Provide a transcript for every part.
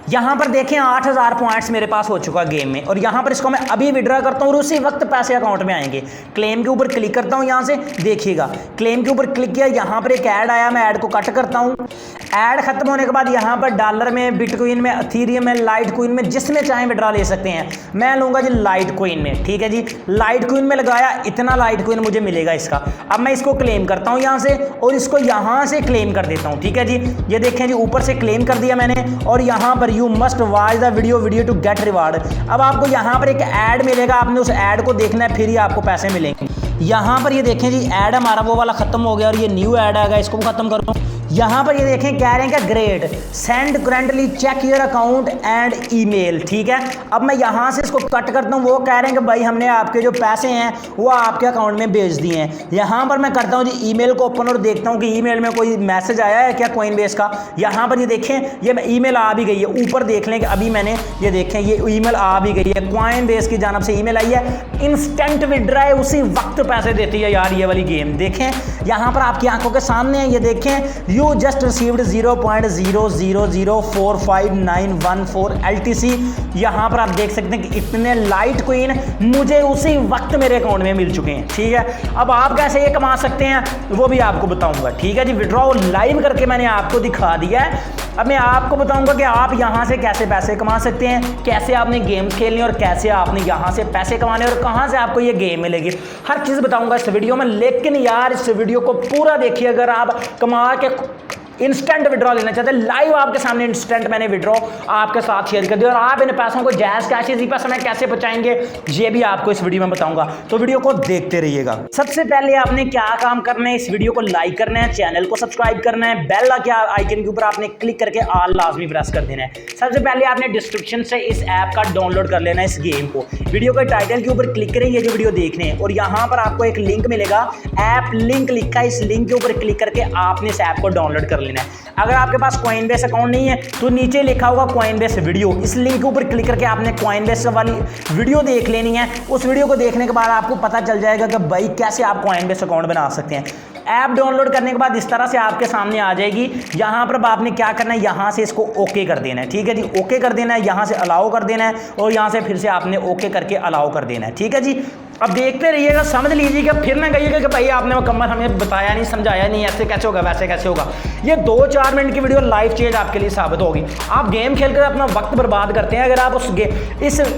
यहाँ पर देखें 8000 पॉइंट्स मेरे पास हो चुका गेम में, और यहाँ पर इसको मैं अभी विड्रॉ करता हूँ और उसी वक्त पैसे अकाउंट में आएंगे। क्लेम के ऊपर क्लिक करता हूँ, यहाँ से देखिएगा क्लेम के ऊपर क्लिक किया, यहाँ पर एक ऐड आया, मैं ऐड को कट करता हूँ। ऐड खत्म होने के बाद यहाँ पर डॉलर में, बिटकॉइन में, अथीरियम में, लाइट कॉइन में, जिसमें चाहें विड्रॉ ले सकते हैं। मैं लूँगा जी लाइट कॉइन में, ठीक है जी। लाइट कॉइन में लगाया, इतना लाइट कॉइन मुझे मिलेगा इसका। अब मैं इसको क्लेम करता हूँ यहाँ से और इसको यहाँ से क्लेम कर देता हूँ, ठीक है जी। ये देखें जी ऊपर से क्लेम कर दिया मैंने, और यहाँ पर you must watch the video to get reward. अब आपको यहाँ पर एक ऐड मिलेगा, आपने उस ऐड को देखना है, फिर ही आपको पैसे मिलेंगे। यहाँ पर ये देखें जी ऐड हमारा वो वाला खत्म हो गया और ये न्यू ऐड आएगा, इसको खत्म करो। यहाँ पर ये देखें कह रहे हैं कि great send currently check your account and email, ठीक है। अब मैं यहाँ से इसको कट करता हूँ, वो कह रहे हैं कि भाई हमने आपके जो पैसे हैं वो आपके अकाउंट में भेज दिए हैं। यहाँ पर मैं करता हूँ जी ईमेल को ओपन और देखता हूँ कि ईमेल में कोई मैसेज आया है क्या कॉइनबेस का। यहाँ पर ये देखें ये ईमेल आ भी गई है, ऊपर देख लें कि अभी मैंने ये देखें ये ईमेल आ भी गई है, कॉइनबेस की जानब से ईमेल आई है। इंस्टेंट विड्रॉ है, उसी वक्त पैसे देती है यार ये वाली गेम। देखें यहाँ पर आपकी आंखों के सामने है, ये देखें यू जस्ट रिसीव्ड 0.00045914 LTC। यहाँ पर आप देख सकते हैं कि इतने लाइट कॉइन मुझे उसी वक्त मेरे अकाउंट में मिल चुके हैं, ठीक है। अब आप कैसे ये कमा सकते हैं वो भी आपको बताऊंगा, ठीक है जी। विड्रॉ लाइव करके मैंने आपको दिखा दिया है। अब मैं आपको बताऊंगा कि आप यहाँ से कैसे पैसे कमा सकते हैं, कैसे आपने गेम्स खेलनी और कैसे आपने यहाँ से पैसे कमाने और कहाँ से आपको ये गेम मिलेगी, हर चीज़ बताऊंगा इस वीडियो में। लेकिन यार इस वीडियो को पूरा देखिए, अगर आप कमा के इंस्टेंट विड्रॉ लेना चाहते हैं, लाइव आपके सामने इंस्टेंट मैंने विड्रॉ आपके साथ शेयर कर दिया, और आप इन पैसों को जैज़ कैश इजी पैसे में कैसे बचाएंगे ये भी आपको इस वीडियो में बताऊंगा, तो वीडियो को देखते रहिएगा। सबसे पहले आपने क्या काम करना है, इस वीडियो को लाइक करना है, चैनल को सब्सक्राइब करना है, बेल आइकन के ऊपर आपने क्लिक करके ऑल लाजमी प्रेस कर देना है। सबसे पहले आपने डिस्क्रिप्शन से इस ऐप का डाउनलोड कर लेना है, इस गेम को। वीडियो के टाइटल के ऊपर क्लिक करेंगे जो वीडियो देखने हैं, और यहाँ पर आपको एक लिंक मिलेगा, ऐप लिंक लिखा है, इस लिंक के ऊपर क्लिक करके आपने इस ऐप को डाउनलोड कर लेना है। अगर आपके पास कॉइनबेस अकाउंट नहीं है तो नीचे लिखा होगा कॉइनबेस वीडियो, इस लिंक के ऊपर क्लिक करके आपने कॉइनबेस वाली वीडियो देख लेनी है। उस वीडियो को देखने के बाद आपको पता चल जाएगा कि भाई कैसे आप कॉइनबेस अकाउंट बना सकते हैं। ऐप डाउनलोड करने के बाद इस तरह से आपके सामने आ जाएगी। यहाँ पर आपने क्या करना है, यहाँ से इसको ओके कर देना है, ठीक है जी। ओके कर देना है, यहाँ से अलाउ कर देना है, और यहाँ से फिर से आपने ओके करके अलाउ कर देना है, ठीक है जी। अब देखते रहिएगा, समझ लीजिएगा, फिर ना कहिएगा कि भाई आपने मुकम्मल हमें बताया नहीं, समझाया नहीं, ऐसे कैसे होगा वैसे कैसे होगा। ये 2-4 मिनट की वीडियो लाइफ चेंज आपके लिए साबित होगी। आप गेम खेलकर अपना वक्त बर्बाद करते हैं, अगर आप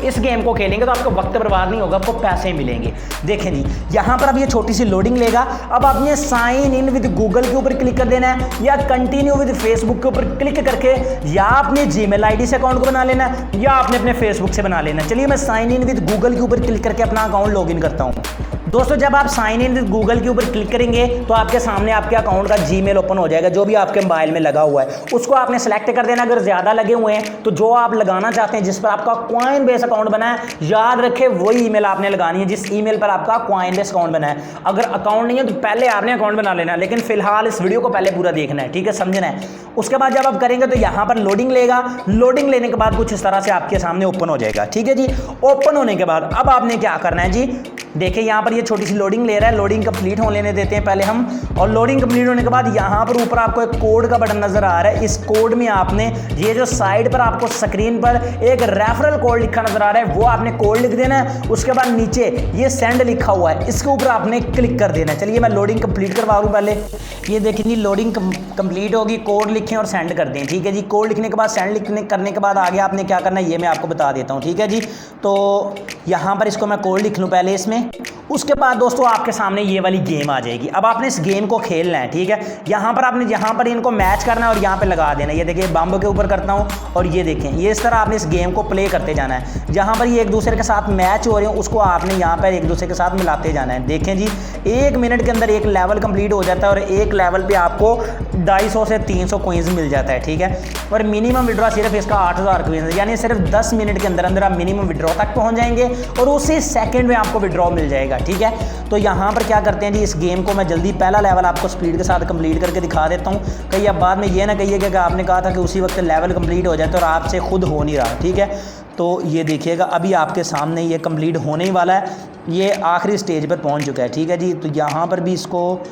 इस गेम को खेलेंगे तो आपका वक्त बर्बाद नहीं होगा, आपको पैसे मिलेंगे। देखें जी यहाँ पर अब ये छोटी सी लोडिंग लेगा। अब आपने साइन इन विद गूगल के ऊपर क्लिक कर देना है, या कंटिन्यू विद फेसबुक के ऊपर क्लिक करके या आपने जीमेल आईडी से अकाउंट को बना लेना है, या आपने अपने फेसबुक से बना लेना है। चलिए मैं साइन इन विद गूगल के ऊपर क्लिक करके अपना अकाउंट लॉगिन करता हूँ। दोस्तों जब आप साइन इन विद गूगल के ऊपर क्लिक करेंगे तो आपके सामने आपके अकाउंट का जीमेल ओपन हो जाएगा, जो भी आपके मोबाइल में लगा हुआ है उसको आपने सेलेक्ट कर देना। अगर ज़्यादा लगे हुए हैं तो जो आप लगाना चाहते हैं, जिस पर आपका कॉइनबेस अकाउंट बना है, याद रखें वही ईमेल आपने लगानी है जिस ईमेल पर आपका कॉइनबेस अकाउंट बना है। अगर अकाउंट नहीं है तो पहले आपने अकाउंट बना लेना है, लेकिन फिलहाल इस वीडियो को पहले पूरा देखना है, ठीक है, समझना है। उसके बाद जब आप करेंगे तो यहाँ पर लोडिंग लेगा। लोडिंग लेने के बाद कुछ इस तरह से आपके सामने ओपन हो जाएगा, ठीक है जी। ओपन होने के बाद अब आपने क्या करना है जी, देखिए यहाँ पर ये छोटी सी लोडिंग ले रहा है, लोडिंग कंप्लीट होने लेने देते हैं पहले हम। और लोडिंग कंप्लीट होने के बाद यहाँ पर ऊपर आपको एक कोड का बटन नजर आ रहा है। इस कोड में आपने ये जो साइड पर आपको स्क्रीन पर एक रेफरल कोड लिखा नजर आ रहा है, वो आपने कोड लिख देना है। उसके बाद नीचे ये सेंड लिखा हुआ है, इसके ऊपर आपने क्लिक कर देना है। चलिए मैं लोडिंग कंप्लीट करवा दूँ पहले। ये देखिए जी लोडिंग कंप्लीट होगी, कोड लिखें और सेंड कर दें, ठीक है जी। कोड लिखने के बाद सेंड करने के बाद आगे आपने क्या करना है ये मैं आपको बता देता हूँ, ठीक है जी। तो यहाँ पर इसको मैं कोड लिख लूँ पहले इसमें। उसके बाद दोस्तों आपके सामने ये वाली गेम आ जाएगी। अब आपने इस गेम को खेलना है, ठीक है। यहाँ पर आपने यहाँ पर इनको मैच करना है और यहाँ पे लगा देना है। ये देखिए बम्ब के ऊपर करता हूँ और ये देखें ये इस तरह आपने इस गेम को प्ले करते जाना है। जहाँ पर ये एक दूसरे के साथ मैच हो रहे हो उसको आपने यहाँ पर एक दूसरे के साथ मिलाते जाना है। देखें जी 1 मिनट के अंदर एक लेवल कंप्लीट हो जाता है और एक लेवल पे आपको 250 से 300 कोइंस मिल जाता है, ठीक है। और मिनिमम विड्रॉ सिर्फ इसका 8000 कोइंस, यानी सिर्फ 10 मिनट के अंदर अंदर आप मिनिमम विड्रॉ तक पहुँच जाएंगे और उसी सेकेंड में आपको विड्रॉ मिल जाएगा, ठीक है। तो यहाँ पर क्या करते हैं जी, इस गेम को मैं जल्दी पहला लेवल आपको स्पीड के साथ कंप्लीट करके दिखा देता हूँ। कहीं अब बाद में ये ना कहिए कि आपने कहा था कि उसी वक्त लेवल कंप्लीट हो जाए तो आपसे खुद हो नहीं रहा, ठीक है। तो ये देखिएगा अभी आपके सामने ये कंप्लीट होने ही वाला है, ये आखिरी स्टेज पर पहुँच चुका है, ठीक है जी। तो यहाँ पर भी इसको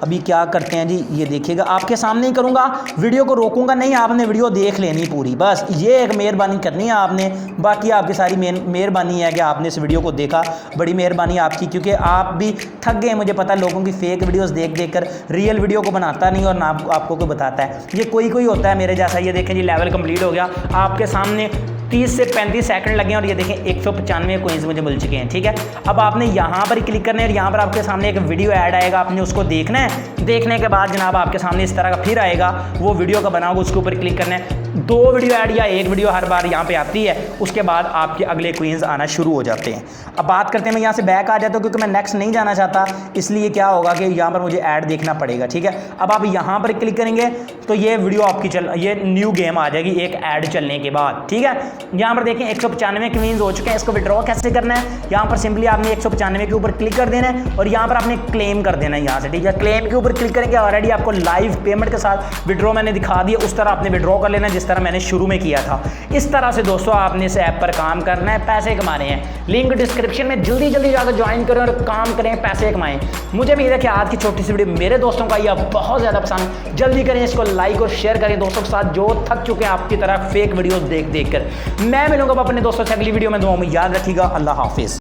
अभी क्या करते हैं जी, ये देखिएगा, आपके सामने ही करूँगा, वीडियो को रोकूंगा नहीं, आपने वीडियो देख लेनी पूरी, बस ये एक मेहरबानी करनी है आपने। बाकी आपकी सारी मेहरबानी है कि आपने इस वीडियो को देखा, बड़ी मेहरबानी आपकी, क्योंकि आप भी थक गए, मुझे पता लोगों की फेक वीडियोस देख देख कर, रियल वीडियो को बनाता नहीं और ना आपको कोई बताता है। ये कोई होता है मेरे जैसा। ये देखें जी, लेवल कंप्लीट हो गया, आपके सामने 30 से 35 सेकंड लगे और ये देखें 195 कोइंस मुझे मिल चुके हैं। ठीक है, अब आपने यहाँ पर क्लिक करना है और यहाँ पर आपके सामने एक वीडियो ऐड आएगा, आपने उसको देखना है। देखने के बाद जनाब आपके सामने इस तरह का फिर आएगा, वो वीडियो का बना होगा, उसके ऊपर क्लिक करना है। 2 वीडियो ऐड या 1 वीडियो हर बार यहाँ पे आती है, उसके बाद आपके अगले कोइंस आना शुरू हो जाते हैं। अब बात करते हैं, मैं यहाँ से बैक आ जाता हूँ क्योंकि मैं नेक्स्ट नहीं जाना चाहता, इसलिए क्या होगा कि यहाँ पर मुझे ऐड देखना पड़ेगा। ठीक है, अब आप यहाँ पर क्लिक करेंगे तो ये वीडियो आपकी ये न्यू गेम आ जाएगी एक ऐड चलने के बाद। ठीक है, यहाँ पर देखें 195 कोइंस हो चुके हैं। इसको विड्रॉ कैसे करना है, यहाँ पर सिंपली आपने 195 के ऊपर क्लिक कर देना है और यहाँ पर आपने क्लेम कर देना है यहाँ से। ठीक है, क्लेम के ऊपर क्लिक करेंगे, ऑलरेडी आपको लाइव पेमेंट के साथ विड्रॉ मैंने दिखा दिया, उस तरह आपने विड्रॉ कर लेना जिस तरह मैंने शुरू में किया था। इस तरह से दोस्तों आपने इस ऐप पर काम करना है, पैसे कमाने हैं। लिंक डिस्क्रिप्शन में, जल्दी जाकर ज्वाइन करें और काम करें, पैसे कमाएं। मुझे उम्मीद है कि आज की छोटी सी वीडियो मेरे दोस्तों का यह बहुत ज़्यादा पसंद, जल्दी करें इसको लाइक और शेयर करें दोस्तों के साथ जो थक चुके हैं आपकी तरह फेक वीडियोस देख कर। मैं मिलूंगा अपने दोस्तों से अगली वीडियो में, दुआ में याद रखिएगा। अल्लाह हाफिज़।